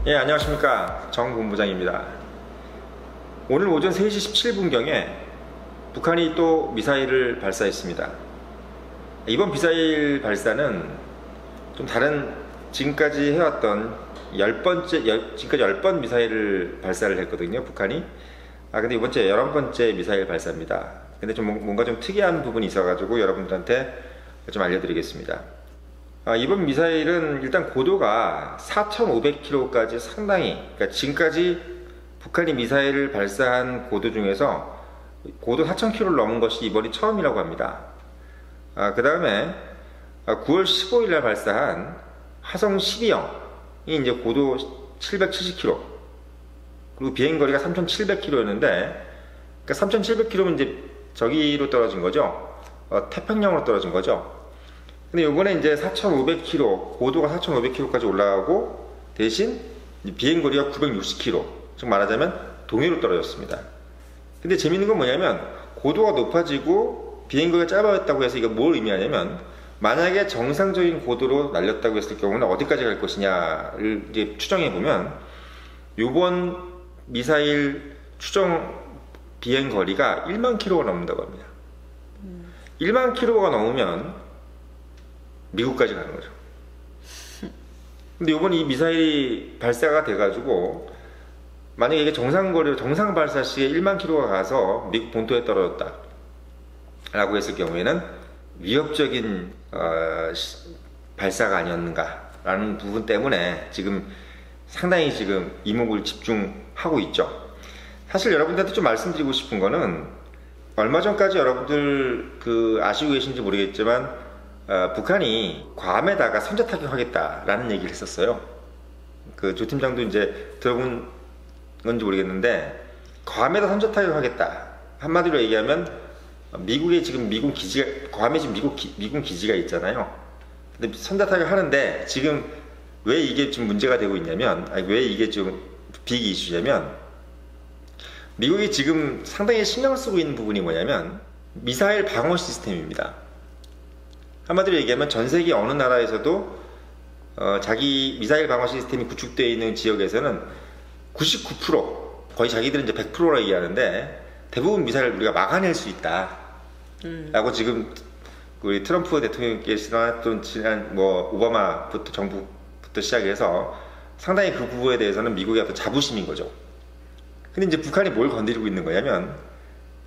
예, 안녕하십니까. 정본부장입니다. 오늘 오전 3시 17분경에 북한이 또 미사일을 발사했습니다. 이번 미사일 발사는 좀 다른 지금까지 해왔던 지금까지 10번 미사일을 발사를 했거든요, 북한이. 근데 이번째 11번째 미사일 발사입니다. 근데 좀 뭔가 좀 특이한 부분이 있어가지고 여러분들한테 좀 알려드리겠습니다. 이번 미사일은 일단 고도가 4,500km까지 상당히, 그러니까 지금까지 북한이 미사일을 발사한 고도 중에서 고도 4,000km를 넘은 것이 이번이 처음이라고 합니다. 그 다음에 9월 15일 날 발사한 화성 12형이 이제 고도 770km, 그리고 비행거리가 3,700km였는데, 그러니까 3,700km면 이제 저기로 떨어진 거죠. 태평양으로 떨어진 거죠. 근데 요번에 이제 4,500km, 고도가 4,500km까지 올라가고 대신 비행거리가 960km, 즉 말하자면 동해로 떨어졌습니다. 근데 재밌는 건 뭐냐면 고도가 높아지고 비행거리가 짧아졌다고 해서 이거 뭘 의미하냐면, 만약에 정상적인 고도로 날렸다고 했을 경우는 어디까지 갈 것이냐를 이제 추정해 보면, 요번 미사일 추정 비행거리가 1만 km가 넘는다고 합니다. 1만 km가 넘으면 미국까지 가는 거죠. 근데 이번 이 미사일이 발사가 돼가지고 만약에 이게 정상거리로 정상 발사 시에 1만 km가 가서 미국 본토에 떨어졌다 라고 했을 경우에는 위협적인 발사가 아니었는가 라는 부분 때문에 지금 상당히 지금 이목을 집중하고 있죠. 사실 여러분들한테 좀 말씀드리고 싶은 거는, 얼마 전까지 여러분들 아시고 계신지 모르겠지만 북한이 괌에다가 선제 타격하겠다라는 얘기를 했었어요. 조 팀장도 이제 들어본 건지 모르겠는데, 괌에다 선제 타격하겠다. 한마디로 얘기하면 미국에 지금 미군 기지가, 괌에 지금 미군 기지가 있잖아요. 근데 선제 타격 하는데 지금 왜 이게 좀 문제가 되고 있냐면, 왜 이게 좀 빅 이슈냐면, 미국이 지금 상당히 신경을 쓰고 있는 부분이 뭐냐면 미사일 방어 시스템입니다. 한마디로 얘기하면 전 세계 어느 나라에서도 자기 미사일 방어 시스템이 구축되어 있는 지역에서는 99%, 거의 자기들은 이제 100%라 얘기하는데, 대부분 미사일을 우리가 막아낼 수 있다 라고 지금 우리 트럼프 대통령께서나 또 지난 오바마부터 정부부터 시작해서 상당히 그 부분에 대해서는 미국의 어떤 자부심인 거죠. 근데 이제 북한이 뭘 건드리고 있는 거냐면,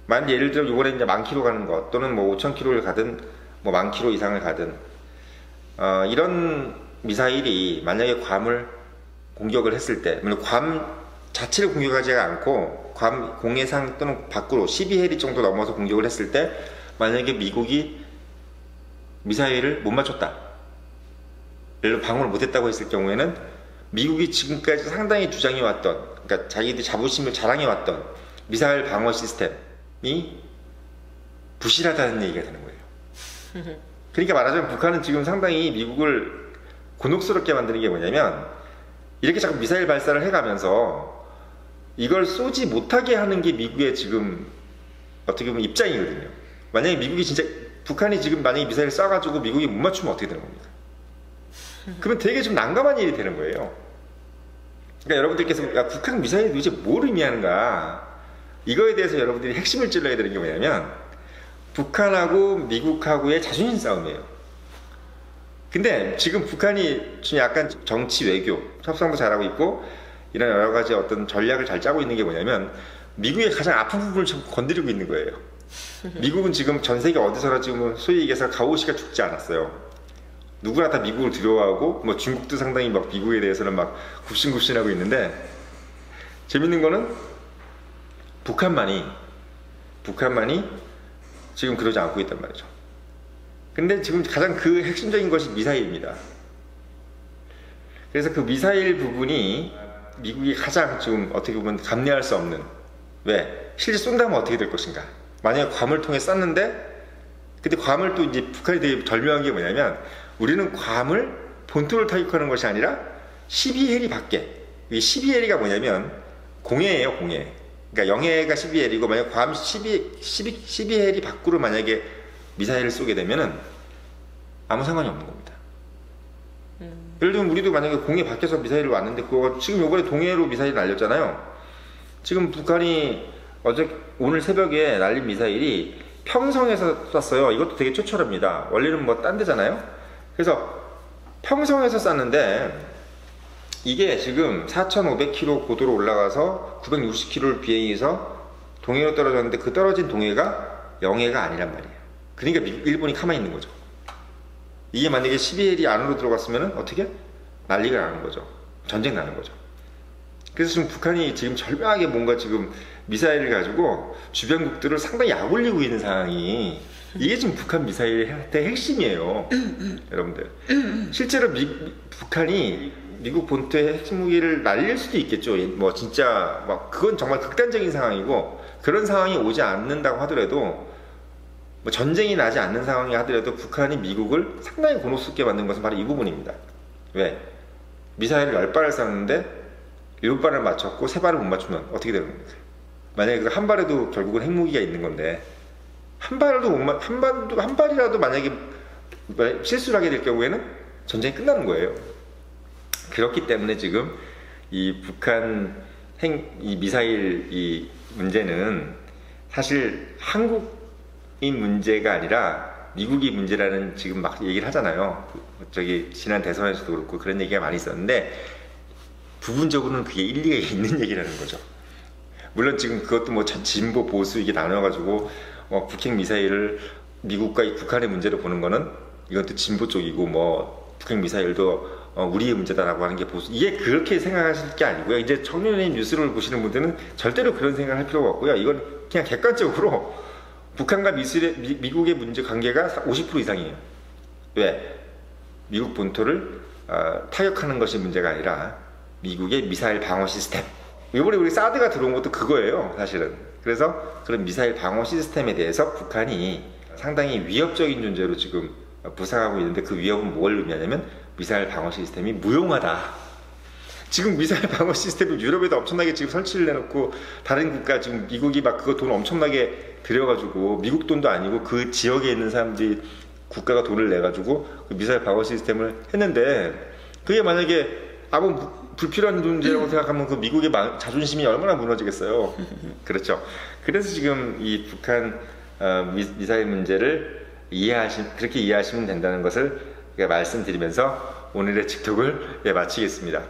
만약 예를 들어 이번에 이제 10,000km 가는 것, 또는 5,000km를 가든 10,000km 이상을 가든 이런 미사일이 만약에 괌을 공격을 했을 때, 물론 괌 자체를 공격하지 않고 괌 공해상 또는 밖으로 12해리 정도 넘어서 공격을 했을 때, 만약에 미국이 미사일을 못 맞췄다, 예를 들어 방어를 못했다고 했을 경우에는 미국이 지금까지 상당히 주장해왔던, 그러니까 자기들이 자부심을 자랑해왔던 미사일 방어 시스템이 부실하다는 얘기가 되는 거예요. 그러니까 말하자면 북한은 지금 상당히 미국을 곤혹스럽게 만드는 게 뭐냐면, 이렇게 자꾸 미사일 발사를 해가면서 이걸 쏘지 못하게 하는 게 미국의 지금 어떻게 보면 입장이거든요. 만약에 미국이 진짜, 북한이 지금 만약에 미사일을 쏴가지고 미국이 못 맞추면 어떻게 되는 겁니까? 그러면 되게 좀 난감한 일이 되는 거예요. 그러니까 여러분들께서 북한 미사일이 도대체 뭘 의미하는가, 이거에 대해서 여러분들이 핵심을 찔러야 되는 게 뭐냐면, 북한하고 미국하고의 자존심 싸움이에요. 근데 지금 북한이 좀 약간 정치 외교 협상도 잘하고 있고 이런 여러 가지 어떤 전략을 잘 짜고 있는 게 뭐냐면, 미국의 가장 아픈 부분을 좀 건드리고 있는 거예요. 미국은 지금 전 세계 어디서나 지금 소위 얘기해서 가오시가 죽지 않았어요. 누구나 다 미국을 두려워하고, 중국도 상당히 막 미국에 대해서는 막 굽신굽신하고 있는데, 재밌는 거는 북한만이 지금 그러지 않고 있단 말이죠. 근데 지금 가장 그 핵심적인 것이 미사일입니다. 그래서 그 미사일 부분이 미국이 가장 지금 어떻게 보면 감내할 수 없는, 왜? 실제 쏜다면 어떻게 될 것인가? 만약에 괌을 통해 쐈는데, 근데 괌을 또 이제 북한이 되게 절묘한 게 뭐냐면, 우리는 괌을 본토를 타격하는 것이 아니라 12해리 밖에, 이 12해리가 뭐냐면 공해예요, 공해. 그러니까 영해가 12해리고 만약 괌 12해리 밖으로 만약에 미사일을 쏘게 되면은 아무 상관이 없는 겁니다. 예를 들면 우리도 만약에 공해 밖에서 미사일이 왔는데 그거 지금 요번에 동해로 미사일 날렸잖아요. 지금 북한이 오늘 새벽에 날린 미사일이 평성에서 쐈어요. 이것도 되게 최초랍니다. 원래는 뭐 딴 데잖아요. 그래서 평성에서 쐈는데 이게 지금 4,500km 고도로 올라가서 960km를 비행해서 동해로 떨어졌는데 그 떨어진 동해가 영해가 아니란 말이에요. 그러니까 일본이 가만히 있는 거죠. 이게 만약에 12일이 안으로 들어갔으면 어떻게? 난리가 나는 거죠. 전쟁 나는 거죠. 그래서 지금 북한이 지금 절묘하게 뭔가 지금 미사일을 가지고 주변국들을 상당히 약올리고 있는 상황이 이게 지금 북한 미사일의 핵심이에요. 여러분들. 실제로 북한이 미국 본토의 핵무기를 날릴 수도 있겠죠. 뭐 진짜 막 그건 정말 극단적인 상황이고 그런 상황이 오지 않는다고 하더라도 뭐 전쟁이 나지 않는 상황이 하더라도 북한이 미국을 상당히 곤혹스럽게 만든 것은 바로 이 부분입니다. 왜? 미사일을 10발을 쐈는데 7발을 맞췄고 3발을 못 맞추면 어떻게 되는 겁니까? 만약에 그 한 발에도 결국은 핵무기가 있는 건데 한 발이라도 만약에 실수를 하게 될 경우에는 전쟁이 끝나는 거예요. 그렇기 때문에 지금 이 북한 이 미사일 이 문제는 사실 한국인 문제가 아니라 미국이 문제라는 지금 막 얘기를 하잖아요. 저기 지난 대선에서도 그렇고 그런 얘기가 많이 있었는데 부분적으로는 그게 일리가 있는 얘기라는 거죠. 물론 지금 그것도 뭐 진보 보수 이게 나눠가지고 북핵 미사일을 미국과 북한의 문제로 보는 거는 이건 또 진보 쪽이고 뭐 북핵 미사일도 우리의 문제다라고 하는 게 보수, 이게 그렇게 생각하실 게 아니고요. 이제 청년의 뉴스를 보시는 분들은 절대로 그런 생각을 할 필요가 없고요. 이건 그냥 객관적으로 북한과 미국의 문제 관계가 50% 이상이에요. 왜? 미국 본토를 타격하는 것이 문제가 아니라 미국의 미사일 방어 시스템. 이번에 우리 사드가 들어온 것도 그거예요, 사실은. 그래서 그런 미사일 방어 시스템에 대해서 북한이 상당히 위협적인 존재로 지금 부상하고 있는데 그 위협은 뭘 의미하냐면 미사일 방어 시스템이 무용하다. 지금 미사일 방어 시스템을 유럽에도 엄청나게 지금 설치를 해놓고 다른 국가 지금 미국이 막 그거 돈 엄청나게 들여가지고 미국 돈도 아니고 그 지역에 있는 사람들이 국가가 돈을 내가지고 그 미사일 방어 시스템을 했는데 그게 만약에 아무 불필요한 존재라고 생각하면 그 미국의 자존심이 얼마나 무너지겠어요. 그렇죠. 그래서 지금 이 북한 미사일 문제를 그렇게 이해하시면 된다는 것을 말씀드리면서 오늘의 직톡을 마치겠습니다.